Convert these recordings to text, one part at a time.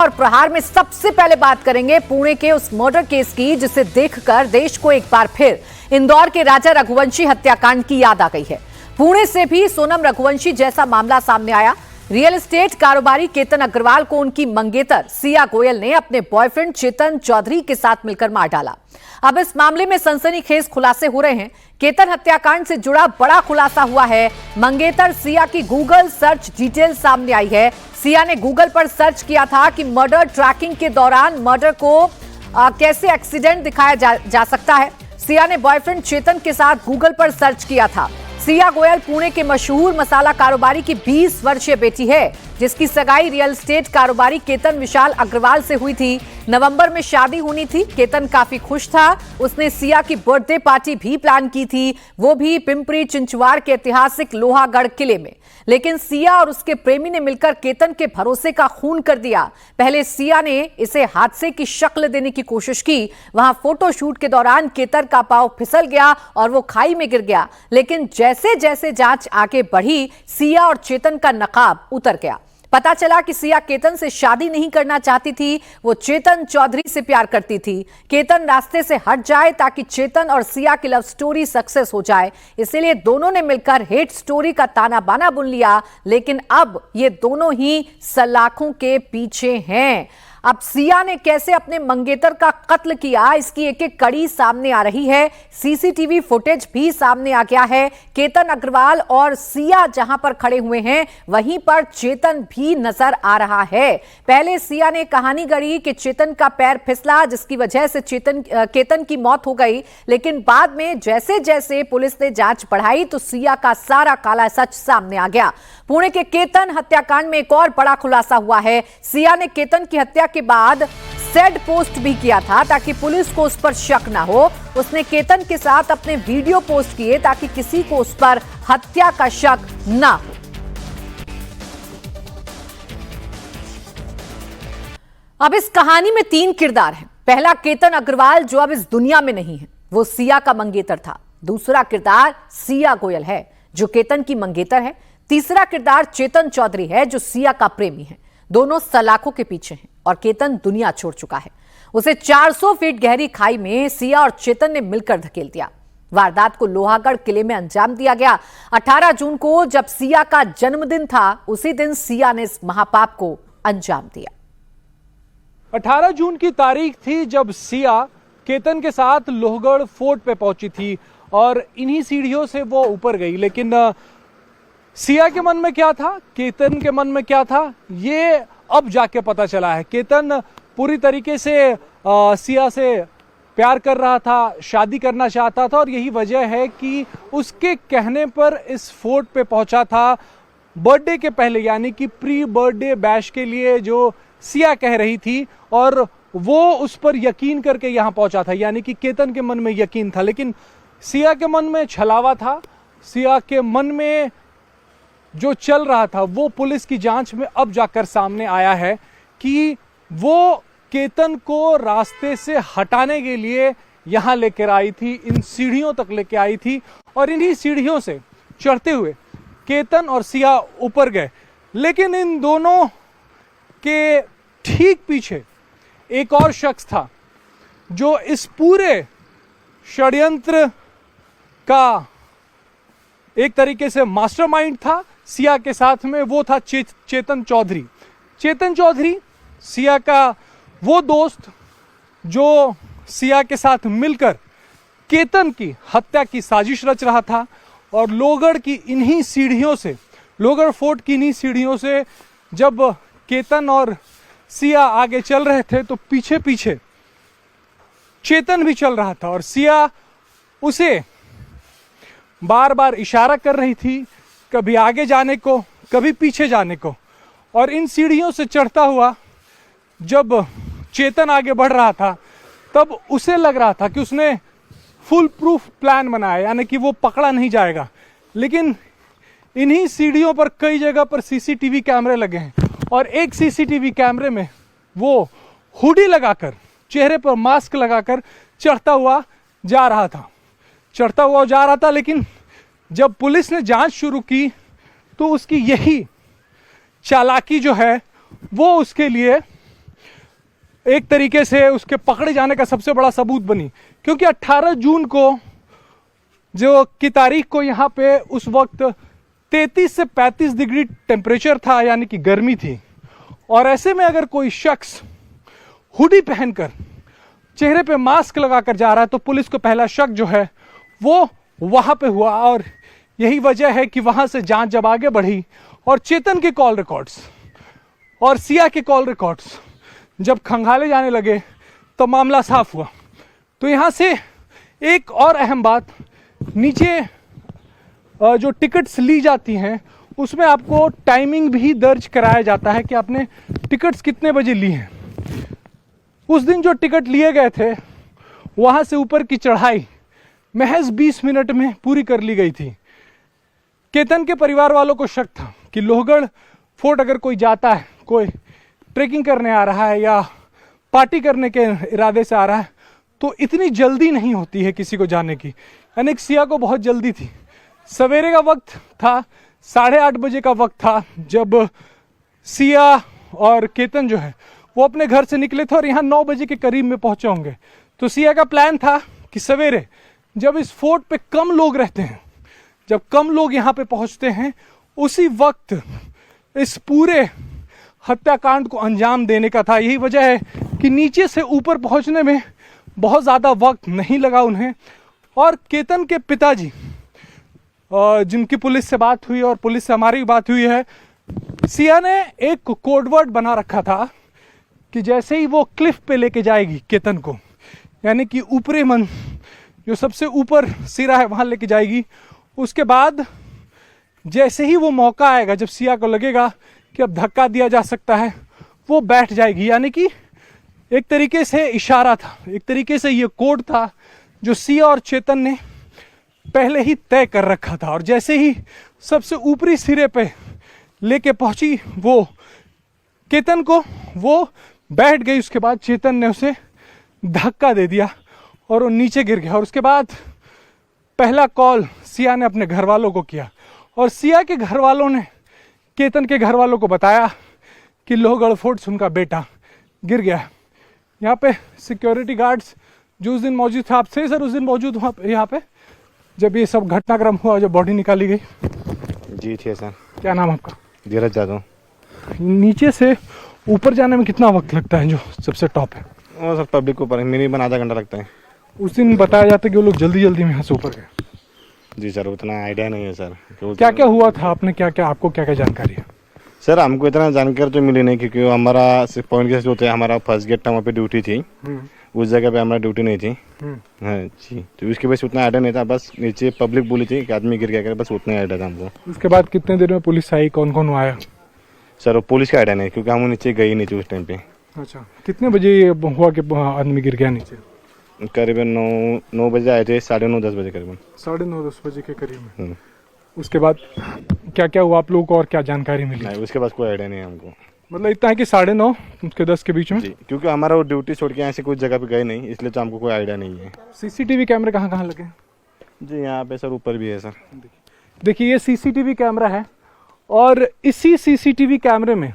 और प्रहार में सबसे पहले बात करेंगे पुणे के उस मर्डर केस की जिसे देखकर देश को एक बार फिर इंदौर के राजा रघुवंशी हत्याकांड की याद आ गई है। पुणे से भी सोनम रघुवंशी जैसा मामला सामने आया। रियल एस्टेट कारोबारी केतन अग्रवाल को उनकी मंगेतर सिया गोयल ने अपने बॉयफ्रेंड चेतन चौधरी के साथ मिलकर मार डाला। अब इस मामले में सनसनीखेज खुलासे हो रहे हैं। केतन हत्याकांड से जुड़ा बड़ा खुलासा हुआ है। मंगेतर सिया की गूगल सर्च डिटेल सामने आई है। सिया ने गूगल पर सर्च किया था कि मर्डर ट्रैकिंग के दौरान मर्डर को कैसे एक्सीडेंट दिखाया जा सकता है। सिया ने बॉयफ्रेंड चेतन के साथ गूगल पर सर्च किया था। सिया गोयल पुणे के मशहूर मसाला कारोबारी की 20 वर्षीय बेटी है, जिसकी सगाई रियल एस्टेट कारोबारी केतन विशाल अग्रवाल से हुई थी। नवंबर में शादी होनी थी। केतन काफी खुश था। उसने सिया की बर्थडे पार्टी भी प्लान की थी, वो भी पिंपरी चिंचवाड़ के ऐतिहासिक लोहागढ़ किले में। लेकिन सिया और उसके प्रेमी ने मिलकर केतन के भरोसे का खून कर दिया। पहले सिया ने इसे हादसे की शक्ल देने की कोशिश की। वहां फोटोशूट के दौरान केतन का पांव फिसल गया और वो खाई में गिर गया। लेकिन जैसे जैसे जांच आगे बढ़ी, सिया और चेतन का नकाब उतर गया। पता चला कि सिया केतन से शादी नहीं करना चाहती थी, वो चेतन चौधरी से प्यार करती थी। केतन रास्ते से हट जाए ताकि चेतन और सिया की लव स्टोरी सक्सेस हो जाए, इसीलिए दोनों ने मिलकर हेट स्टोरी का ताना बाना बुन लिया। लेकिन अब ये दोनों ही सलाखों के पीछे हैं। अब सिया ने कैसे अपने मंगेतर का कत्ल किया, इसकी एक एक कड़ी सामने आ रही है। सीसीटीवी फुटेज भी सामने आ गया है। केतन अग्रवाल और सिया जहां पर खड़े हुए हैं, वहीं पर चेतन भी नजर आ रहा है। पहले सिया ने कहानी गढ़ी कि चेतन का पैर फिसला, जिसकी वजह से केतन की मौत हो गई। लेकिन बाद में जैसे जैसे पुलिस ने जांच बढ़ाई तो सिया का सारा काला सच सामने आ गया। पुणे के केतन हत्याकांड में एक और बड़ा खुलासा हुआ है। सिया ने केतन की हत्या के बाद सैड पोस्ट भी किया था ताकि पुलिस को उस पर शक ना हो। उसने केतन के साथ अपने वीडियो पोस्ट किए ताकि किसी को उस पर हत्या का शक ना हो। अब इस कहानी में 3 किरदार हैं। पहला केतन अग्रवाल, जो अब इस दुनिया में नहीं है, वो सिया का मंगेतर था। दूसरा किरदार सिया गोयल है, जो केतन की मंगेतर है। तीसरा किरदार चेतन चौधरी है, जो सिया का प्रेमी है। दोनों सलाखों के पीछे हैं और केतन दुनिया छोड़ चुका है। उसे 400 फीट गहरी खाई में सिया और चेतन ने मिलकर धकेल दिया। वारदात को लोहागढ़ किले में अंजाम दिया गया। 18 जून को जब सिया का जन्मदिन था, उसी दिन सिया ने इस महापाप को अंजाम दिया। 18 जून की तारीख थी जब सिया केतन के साथ लोहगढ़ फोर्ट पे पहुंची थी और इन्हीं सीढ़ियों से वो ऊपर गई। लेकिन सिया के मन में क्या था, केतन के मन में क्या था, ये अब जाके पता चला है। केतन पूरी तरीके से सिया से प्यार कर रहा था, शादी करना चाहता था और यही वजह है कि उसके कहने पर इस फोर्ट पे पहुंचा था बर्थडे के पहले, यानी कि प्री बर्थडे बैश के लिए जो सिया कह रही थी, और वो उस पर यकीन करके यहां पहुंचा था। यानी कि केतन के मन में यकीन था, लेकिन सिया के मन में छलावा था। सिया के मन में जो चल रहा था वो पुलिस की जांच में अब जाकर सामने आया है कि वो केतन को रास्ते से हटाने के लिए यहां लेकर आई थी, इन सीढ़ियों तक लेकर आई थी और इन्हीं सीढ़ियों से चढ़ते हुए केतन और सिया ऊपर गए। लेकिन इन दोनों के ठीक पीछे एक और शख्स था जो इस पूरे षड्यंत्र का एक तरीके से मास्टरमाइंड था। सिया के साथ में वो था चेतन चौधरी। चेतन चौधरी सिया का वो दोस्त जो सिया के साथ मिलकर केतन की हत्या की साजिश रच रहा था और लोहगढ़ की इन्हीं सीढ़ियों से, लोहगढ़ फोर्ट की इन्हीं सीढ़ियों से जब केतन और सिया आगे चल रहे थे तो पीछे पीछे चेतन भी चल रहा था और सिया उसे बार बार इशारा कर रही थी, कभी आगे जाने को, कभी पीछे जाने को। और इन सीढ़ियों से चढ़ता हुआ जब चेतन आगे बढ़ रहा था तब उसे लग रहा था कि उसने फुल प्रूफ प्लान बनाया, यानी कि वो पकड़ा नहीं जाएगा। लेकिन इन्हीं सीढ़ियों पर कई जगह पर सीसीटीवी कैमरे लगे हैं और एक सीसीटीवी कैमरे में वो हुडी लगाकर, चेहरे पर मास्क लगाकर चढ़ता हुआ जा रहा था। लेकिन जब पुलिस ने जांच शुरू की तो उसकी यही चालाकी जो है वो उसके लिए एक तरीके से उसके पकड़े जाने का सबसे बड़ा सबूत बनी, क्योंकि 18 जून को जो की तारीख को यहाँ पे उस वक्त 33 से 35 डिग्री टेम्परेचर था, यानी कि गर्मी थी। और ऐसे में अगर कोई शख्स हुडी पहनकर चेहरे पे मास्क लगाकर जा रहा है तो पुलिस को पहला शक जो है वो वहां पे हुआ। और यही वजह है कि वहां से जांच जब आगे बढ़ी और चेतन के कॉल रिकॉर्ड्स और सिया के कॉल रिकॉर्ड्स जब खंगाले जाने लगे तो मामला साफ हुआ। तो यहां से एक और अहम बात, नीचे जो टिकट्स ली जाती हैं उसमें आपको टाइमिंग भी दर्ज कराया जाता है कि आपने टिकट्स कितने बजे ली हैं। उस दिन जो टिकट लिए गए थे वहां से ऊपर की चढ़ाई महज 20 मिनट में पूरी कर ली गई थी। केतन के परिवार वालों को शक था कि लोहगढ़ फोर्ट अगर कोई जाता है, कोई ट्रेकिंग करने आ रहा है या पार्टी करने के इरादे से आ रहा है, तो इतनी जल्दी नहीं होती है किसी को जाने की। यानी सिया को बहुत जल्दी थी। सवेरे का वक्त था, 8:30 बजे का वक्त था जब सिया और केतन जो है वो अपने घर से निकले थे और यहाँ 9 बजे के करीब में पहुंचे होंगे। तो सिया का प्लान था कि सवेरे जब इस फोर्ट पे कम लोग रहते हैं, जब कम लोग यहाँ पे पहुंचते हैं, उसी वक्त इस पूरे हत्याकांड को अंजाम देने का था। यही वजह है कि नीचे से ऊपर पहुंचने में बहुत ज़्यादा वक्त नहीं लगा उन्हें। और केतन के पिताजी, जिनकी पुलिस से बात हुई और पुलिस से हमारी बात हुई है, सिया ने एक कोडवर्ड बना रखा था कि जैसे ही वो क्लिफ पे लेके जाएगी केतन को, यानी कि ऊपरी मन जो सबसे ऊपर सिरा है वहां लेके जाएगी, उसके बाद जैसे ही वो मौका आएगा जब सिया को लगेगा कि अब धक्का दिया जा सकता है, वो बैठ जाएगी। यानी कि एक तरीके से इशारा था, एक तरीके से ये कोड था जो सिया और चेतन ने पहले ही तय कर रखा था। और जैसे ही सबसे ऊपरी सिरे पे लेके पहुंची वो केतन को, वो बैठ गई। उसके बाद चेतन ने उसे धक्का दे दिया और वो नीचे गिर गया। और उसके बाद पहला कॉल सिया ने अपने घर वालों को किया और सिया के घर वालों ने केतन के घर वालों को बताया कि लोहगढ़ फोर्ट से उनका बेटा गिर गया। यहाँ पे सिक्योरिटी गार्ड्स जो उस दिन मौजूद थे, आपसे सर उस दिन मौजूद हुआ यहाँ पे जब ये सब घटनाक्रम हुआ, जब बॉडी निकाली गई? जी थे सर। क्या नाम आपका? धीरज यादव। नीचे से ऊपर जाने में कितना वक्त लगता है जो सबसे टॉप है? वो सर पब्लिक को ऊपर मिनिमम आधा घंटा लगता है। उस दिन बताया जाता है कि वो लोग जल्दी जल्दी में यहाँ से ऊपर गए। जी सर, उतना आइडिया नहीं है सर। क्या क्या हुआ था, आपने क्या क्या, आपको क्या क्या जानकारी है? सर हमको इतना जानकारी तो मिली नहीं, क्योंकि हमारा पॉइंट केस जो थे, हमारा फर्स्ट गेट था, वहाँ पे ड्यूटी थी, उस जगह पे हमारा ड्यूटी नहीं थी। हाँ जी, तो उसके वजह से उतना आइडिया नहीं था। बस नीचे पब्लिक बोली थी कि आदमी गिर गया, बस उतना आइडिया था हमको। उसके बाद कितने देर में पुलिस आई, कौन कौन आया? सर वो पुलिस का आइडिया नहीं, क्योंकि हम नीचे गए नहीं थे उस टाइम पे। अच्छा, कितने बजे हुआ कि आदमी गिर गया नीचे? करीबन 9 बजे आए थे, 9:30 10 बजे करीबन। 9:30 बजे के करीब में। उसके बाद क्या क्या हुआ आप लोगों को और क्या जानकारी मिली? नहीं, उसके बाद कोई आइडिया नहीं है हमको। मतलब इतना है कि 9:30 उसके 10 के बीच में? जी, क्योंकि हमारा वो ड्यूटी छोड़ के ऐसे कुछ जगह पे गए नहीं, इसलिए तो हमको कोई आइडिया नहीं है। सीसीटीवी कैमरे कहाँ कहाँ लगे? जी यहाँ पे सर ऊपर भी है सर। देखिए ये सीसीटीवी कैमरा है और इसी सीसीटीवी कैमरे में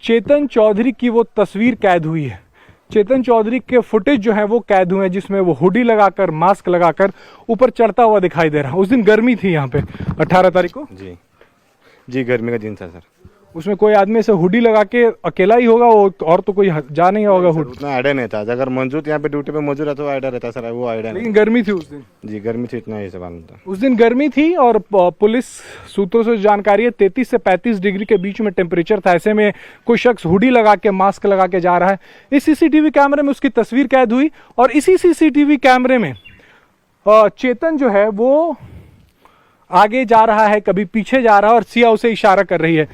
चेतन चौधरी की वो तस्वीर कैद हुई है। चेतन चौधरी के फुटेज जो है वो कैद हुए हैं, जिसमें वो हुडी लगाकर, मास्क लगाकर ऊपर चढ़ता हुआ दिखाई दे रहा है। उस दिन गर्मी थी यहाँ पे 18 तारीख को। जी जी, गर्मी का दिन था सर। उसमें कोई आदमी से हुडी लगा के अकेला ही होगा वो, और तो कोई जा नहीं होगा। हुड उतना आइडिया नहीं था। अगर मौजूद यहाँ पे ड्यूटी पे मौजूद रहता तो आइडिया रहता सर, वो आइडिया नहीं। लेकिन गर्मी थी उस दिन। जी गर्मी थी, इतना ही सवाल था। उस दिन गर्मी थी और पुलिस सूत्रों से जानकारी है 33 से 35 डिग्री के बीच में टेम्परेचर था। ऐसे में कोई शख्स हुडी लगा के, मास्क लगा के जा रहा है। इस सीसीटीवी कैमरे में उसकी तस्वीर कैद हुई और इसी सीसीटीवी कैमरे में चेतन जो है वो आगे जा रहा है, कभी पीछे जा रहा है और सिया उसे इशारा कर रही है।